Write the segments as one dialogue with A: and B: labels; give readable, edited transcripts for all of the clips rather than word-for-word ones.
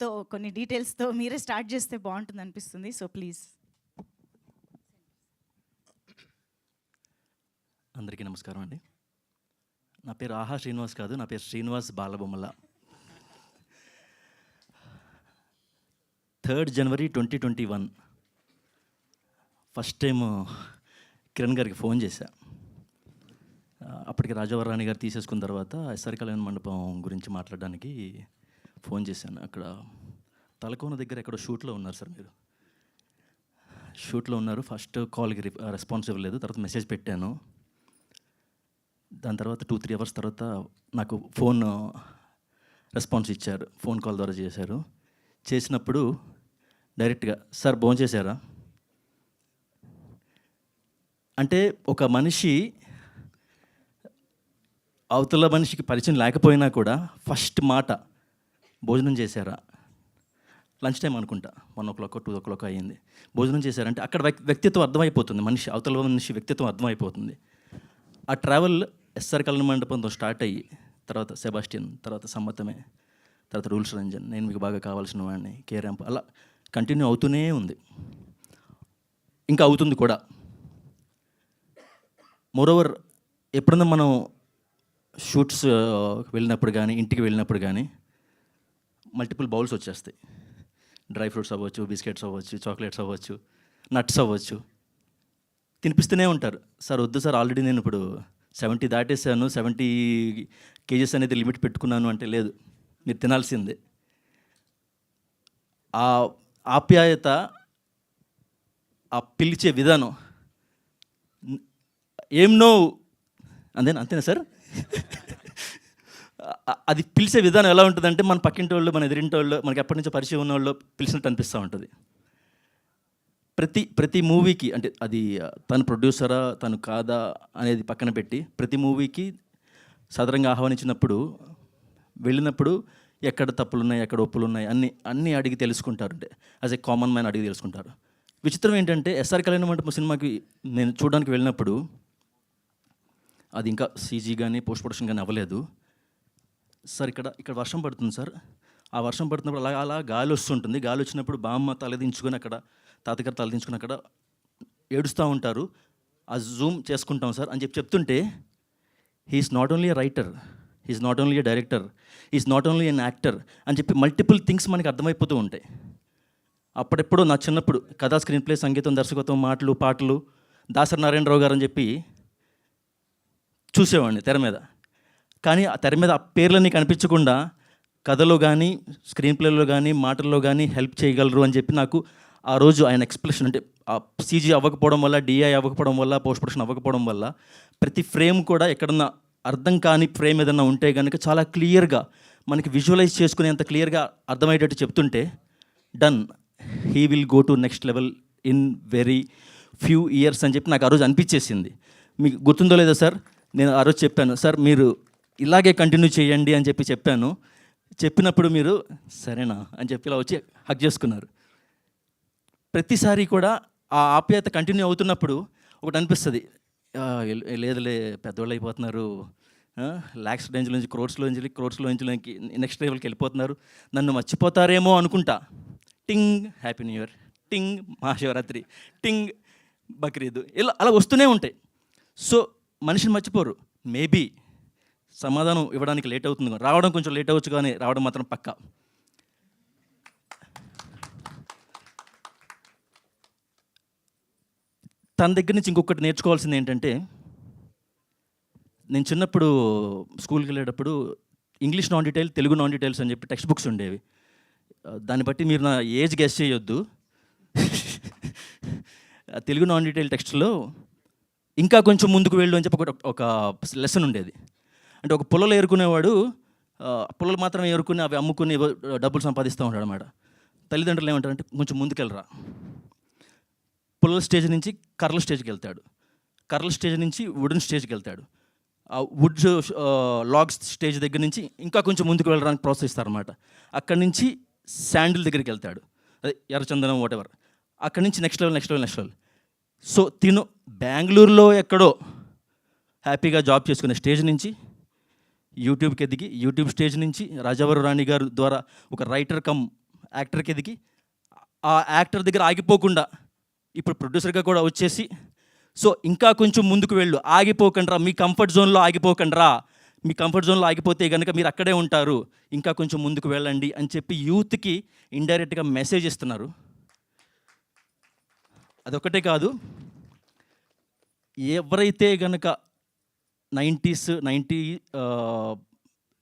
A: తో కొన్ని డీటెయిల్స్తో మీరే స్టార్ట్ చేస్తే బాగుంటుంది అనిపిస్తుంది. So please.
B: అందరికీ నమస్కారం అండి. నా పేరు ఆహా శ్రీనివాస్ కాదు, నా పేరు Srinivas Balabommala. 3rd January 2021 first time Kiran గారికి ఫోన్ చేశా. అప్పటికి రాజవరాణి గారు తీసేసుకున్న తర్వాత ఎస్ఆర్ కళ్యాణ మండపం గురించి మాట్లాడడానికి ఫోన్ చేశాను. అక్కడ తలకోన దగ్గర ఎక్కడో షూట్లో ఉన్నారు సార్, మీరు షూట్లో ఉన్నారు. ఫస్ట్ కాల్కి రెస్పాన్స్ ఇవ్వలేదు, తర్వాత మెసేజ్ పెట్టాను. దాని తర్వాత 2-3 అవర్స్ తర్వాత నాకు ఫోన్ రెస్పాన్స్ ఇచ్చారు, ఫోన్ కాల్ ద్వారా చేశారు. చేసినప్పుడు డైరెక్ట్గా సార్ భోంచేశారా అంటే, ఒక మనిషి అవతల మనిషికి పరిచయం లేకపోయినా కూడా ఫస్ట్ మాట భోజనం చేశారా, లంచ్ టైం అనుకుంటా, 1 o'clock 2 o'clock అయ్యింది, భోజనం చేశారంటే అక్కడ వ్యక్తిత్వం అర్థమైపోతుంది, మనిషి అవతల మనిషి వ్యక్తిత్వం అర్థమైపోతుంది. ఆ ట్రావెల్ ఎస్ఆర్ కళ్యాణ మండపంతో స్టార్ట్ అయ్యి తర్వాత సెబాస్టియన్, తర్వాత సమ్మతమే, తర్వాత రూల్స్ రంజన్, నేను మీకు బాగా కావాల్సిన వాడిని, కే ర్యాంప్, అలా కంటిన్యూ అవుతూనే ఉంది, ఇంకా అవుతుంది కూడా. మోరోవర్ ఎప్పుడన్నా మనం షూట్స్ వెళ్ళినప్పుడు కానీ ఇంటికి వెళ్ళినప్పుడు కానీ మల్టిపుల్ బౌల్స్ వచ్చేస్తాయి. డ్రై ఫ్రూట్స్ అవ్వచ్చు, బిస్కెట్స్ అవ్వచ్చు, చాక్లెట్స్ అవ్వచ్చు, నట్స్ అవ్వచ్చు, తినిపిస్తూనే ఉంటారు. సార్ వద్దు సార్, ఆల్రెడీ నేను ఇప్పుడు 70 దాటేసాను, 70 kgs అనేది లిమిట్ పెట్టుకున్నాను అంటే, లేదు మీరు తినాల్సిందే. ఆ ఆప్యాయత, ఆ పిలిచే విధానం, ఏం నో అంతేనా సార్? అది పిలిచే విధానం ఎలా ఉంటుందంటే, మన పక్కింటి వాళ్ళు, మన ఎదురింటి వాళ్ళు, మనకి ఎప్పటి నుంచో పరిచయం ఉన్న వాళ్ళు పిలిచినట్టు అనిపిస్తూ ఉంటుంది. ప్రతి మూవీకి, అంటే అది తను ప్రొడ్యూసరా తను కాదా అనేది పక్కన పెట్టి, ప్రతి మూవీకి సదరంగా ఆహ్వానించినప్పుడు వెళ్ళినప్పుడు ఎక్కడ తప్పులు ఉన్నాయి, ఎక్కడ ఒప్పులు ఉన్నాయి, అన్నీ అడిగి తెలుసుకుంటారు. అంటే యాజ్ ఏ కామన్ మ్యాన్ అడిగి తెలుసుకుంటారు. విచిత్రం ఏంటంటే, ఎస్ఆర్ కళ్యాణ మండపం సినిమాకి నేను చూడడానికి వెళ్ళినప్పుడు అది ఇంకా సీజీ కానీ పోస్ట్ ప్రొడక్షన్ కానీ అవ్వలేదు. సార్ ఇక్కడ వర్షం పడుతుంది సార్, ఆ వర్షం పడుతున్నప్పుడు అలా గాలి వస్తుంటుంది, గాలి వచ్చినప్పుడు బామ్మ తలదించుకొని అక్కడ, తాతగారు తలదించుకొని అక్కడ ఏడుస్తూ ఉంటారు, ఆ జూమ్ చేసుకుంటాం సార్ అని చెప్తుంటే, he's not only a writer, he's not only a director, he's not only an actor అని చెప్పి మల్టిపుల్ థింగ్స్ మనకి అర్థమైపోతూ ఉంటాయి. అప్పుడెప్పుడు నా చిన్నప్పుడు కథా, స్క్రీన్ ప్లే, సంగీతం, దర్శకత్వం, మాటలు, పాటలు దాసరి నారాయణరావు గారు అని చెప్పి చూసేవాడిని తెర మీద. కానీ ఆ తెర మీద ఆ పేర్లన్నీ కనిపించకుండా కథలో కానీ, స్క్రీన్ ప్లేలో కానీ, మాటల్లో కానీ హెల్ప్ చేయగలరు అని చెప్పి నాకు ఆ రోజు ఆయన ఎక్స్ప్రెషన్, అంటే ఆ సీజీ అవ్వకపోవడం వల్ల, డిఐ అవ్వకపోవడం వల్ల, పోస్ట్ ప్రొడక్షన్ అవ్వకపోవడం వల్ల ప్రతి ఫ్రేమ్ కూడా ఎక్కడన్నా అర్థం కాని ఫ్రేమ్ ఏదన్నా ఉంటే కనుక చాలా క్లియర్గా మనకి విజువలైజ్ చేసుకునేంత క్లియర్గా అర్థమయ్యేటట్టు చెప్తుంటే, done, he will go to next level in very few years అని చెప్పి నాకు ఆ రోజు అనిపించేసింది. మీకు గుర్తుందో లేదో సార్, నేను ఆ రోజు చెప్పాను, సార్ మీరు ఇలాగే కంటిన్యూ చేయండి అని చెప్పాను. చెప్పినప్పుడు మీరు సరేనా అని చెప్పి ఇలా వచ్చి హగ్ చేసుకున్నారు. ప్రతిసారి కూడా ఆ ఆప్యాయత కంటిన్యూ అవుతున్నప్పుడు ఒకటి అనిపిస్తుంది, లేదులే పెద్దవాళ్ళు అయిపోతున్నారు, ల్యాక్స్ రేంజ్ నుంచి క్రోర్స్లో నుంచి నెక్స్ట్ లెవెల్కి వెళ్ళిపోతున్నారు, నన్ను మర్చిపోతారేమో అనుకుంటా. టింగ్ హ్యాపీ న్యూ ఇయర్, టింగ్ మహాశివరాత్రి, టింగ్ బక్రీద్, ఇలా అలా వస్తూనే ఉంటాయి. సో మనిషిని మర్చిపోరు. మేబీ సమాధానం ఇవ్వడానికి లేట్ అవుతుంది, రావడం కొంచెం లేట్ అవ్వచ్చు, కానీ రావడం మాత్రం పక్కా. తన దగ్గర నుంచి ఇంకొకటి నేర్చుకోవాల్సింది ఏంటంటే, నేను చిన్నప్పుడు స్కూల్కి వెళ్ళేటప్పుడు English non detail, Telugu non details అని చెప్పి టెక్స్ట్ బుక్స్ ఉండేవి. దాన్ని బట్టి మీరు నా ఏజ్ గెస్ చేయొద్దు. తెలుగు నాన్ డీటెయిల్ టెక్స్ట్లో ఇంకా కొంచెం ముందుకు వెళ్ళు అని చెప్పి ఒక లెసన్ ఉండేది. అంటే ఒక పుల్లలు ఏరుకునేవాడు పుల్లలు మాత్రమే ఏరుకుని అవి అమ్ముకుని డబ్బులు సంపాదిస్తూ ఉంటాడు అన్నమాట. తల్లిదండ్రులు ఏమంటారంటే, కొంచెం ముందుకెళ్ళరా. పుల్లల స్టేజ్ నుంచి కర్రల స్టేజ్కి వెళ్తాడు, కర్రల స్టేజ్ నుంచి వుడెన్ స్టేజ్కి వెళ్తాడు, ఆ వుడ్ లాగ్స్ స్టేజ్ దగ్గర నుంచి ఇంకా కొంచెం ముందుకు వెళ్ళడానికి ప్రోత్సహిస్తారన్నమాట. అక్కడి నుంచి శాండిల్ దగ్గరికి వెళ్తాడు, అదే ఎర్రచందనం వాటెవర్, అక్కడి నుంచి నెక్స్ట్ లెవెల్. సో తిను బెంగళూరులో ఎక్కడో హ్యాపీగా జాబ్ చేసుకునే స్టేజ్ నుంచి యూట్యూబ్కి ఎదిగి, యూట్యూబ్ స్టేజ్ నుంచి రాజావరు రాణి గారు ద్వారా ఒక రైటర్ కమ్ యాక్టర్కి ఎదిగి ఆ యాక్టర్ దగ్గర ఆగిపోకుండా ఇప్పుడు ప్రొడ్యూసర్గా కూడా వచ్చేసి సో ఇంకా కొంచెం ముందుకు వెళ్ళు, ఆగిపోకండ్రా, మీ కంఫర్ట్ జోన్లో ఆగిపోకండ్రా, మీ కంఫర్ట్ జోన్లో ఆగిపోతే కనుక మీరు అక్కడే ఉంటారు, ఇంకా కొంచెం ముందుకు వెళ్ళండి అని చెప్పి యూత్కి ఇండైరెక్ట్గా మెసేజ్ ఇస్తున్నారు. అదొకటే కాదు, ఎవరైతే గనక 90s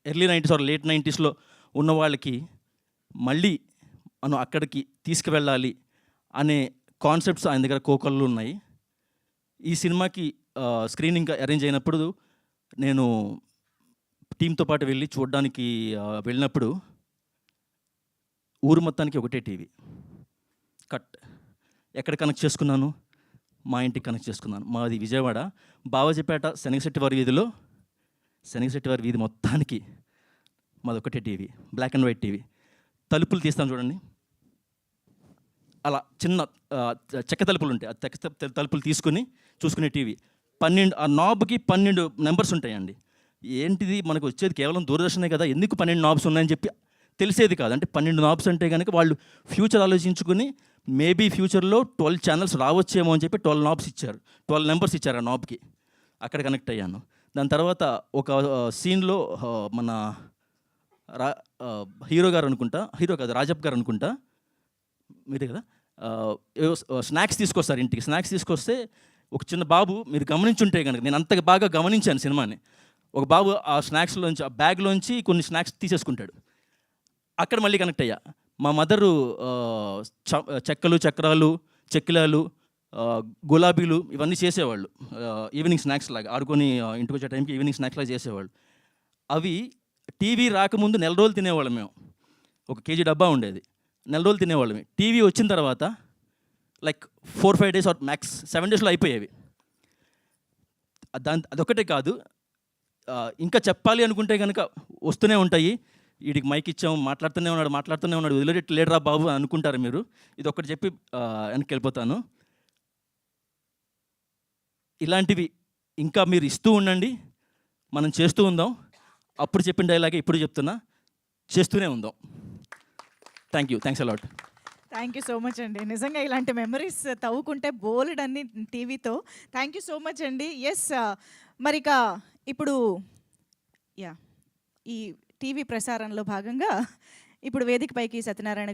B: early 90s are late 90sలో ఉన్న వాళ్ళకి మళ్ళీ మనం అక్కడికి తీసుకువెళ్ళాలి అనే కాన్సెప్ట్స్ ఆయన దగ్గర కోకొల్లు ఉన్నాయి. ఈ సినిమాకి స్క్రీనింగ్ అరేంజ్ అయినప్పుడు నేను టీంతో పాటు వెళ్ళి చూడడానికి వెళ్ళినప్పుడు ఊరు మొత్తానికి ఒకటే టీవీ కట్. ఎక్కడ కనెక్ట్ చేసుకున్నాను? మా ఇంటికి కనెక్ట్ చేసుకున్నాను. మాది విజయవాడ బావజపేట శనగశెట్టివారి వీధిలో, శనగశెట్టివారి వీధి మొత్తానికి మాది ఒకటే TV, black and white TV. తలుపులు తీస్తాను చూడండి, అలా చిన్న చెక్క తలుపులు ఉంటాయి, ఆ చెక్క తలుపులు తీసుకుని చూసుకునే టీవీ. 12 ఆ నాబ్కి 12 నెంబర్స్ ఉంటాయండి. ఏంటిది మనకు వచ్చేది కేవలం దూరదర్శనే కదా, ఎందుకు 12 నాబ్స్ ఉన్నాయని చెప్పి తెలిసేది కాదు. అంటే 12 నాబ్స్ అంటే కనుక వాళ్ళు ఫ్యూచర్ ఆలోచించుకుని మేబీ ఫ్యూచర్లో 12 ఛానల్స్ రావచ్చేమో అని చెప్పి 12 నాబ్స్ ఇచ్చారు, 12 నెంబర్స్ ఇచ్చారు ఆ నాబ్కి. అక్కడ కనెక్ట్ అయ్యాను. దాని తర్వాత ఒక సీన్లో మన హీరో గారు అనుకుంటా, హీరో కాదు రాజప్ప గారు అనుకుంటా, మీరే కదా, స్నాక్స్ తీసుకొస్తారు ఇంటికి. స్నాక్స్ తీసుకొస్తే ఒక చిన్న బాబు, మీరు గమనించుంటే కనుక, నేను అంత బాగా గమనించాను సినిమాని, ఒక బాబు ఆ స్నాక్స్లోంచి, ఆ బ్యాగ్లోంచి కొన్ని స్నాక్స్ తీసేసుకుంటాడు. అక్కడ మళ్ళీ కనెక్ట్ అయ్యా. మా మదరు చెక్కలు, చక్రాలు, చెక్కిలాలు, గులాబీలు ఇవన్నీ చేసేవాళ్ళు ఈవినింగ్ స్నాక్స్ లాగా. ఆడుకొని ఇంటికి వచ్చే టైంకి ఈవినింగ్ స్నాక్స్ లాగా చేసేవాళ్ళు. అవి టీవీ రాకముందు నెల రోజులు తినేవాళ్ళం మేము. 1 కేజీ డబ్బా ఉండేది, నెల రోజులు తినేవాళ్ళమే. టీవీ వచ్చిన తర్వాత లైక్ 4-5 డేస్ ఆర్ మ్యాక్స్ 7 డేస్లో అయిపోయేవి. అదొకటే కాదు, ఇంకా చెప్పాలి అనుకుంటే కనుక వస్తూనే ఉంటాయి. వీడికి మైక్ ఇచ్చాము, మాట్లాడుతూనే ఉన్నాడు, వదిలేట్లేడరా బాబు అని అనుకుంటారు మీరు. ఇది ఒకటి చెప్పి వెనక్కి వెళ్ళిపోతాను. ఇలాంటివి ఇంకా మీరు ఇస్తూ ఉండండి, మనం చేస్తూ ఉందాం. అప్పుడు చెప్పిన డైలాగే ఇప్పుడు చెప్తున్నా, చేస్తూనే ఉందాం. Thanks a lot.
A: Thank you so much అండి. నిజంగా ఇలాంటి మెమరీస్ తవ్వుకుంటే బోలెడ్ అన్ని టీవీతో. థ్యాంక్ యూ సో మచ్ అండి. ఎస్, మరిక ఇప్పుడు ఈ టీవీ ప్రసారంలో భాగంగా ఇప్పుడు వేదికపైకి సత్యనారాయణ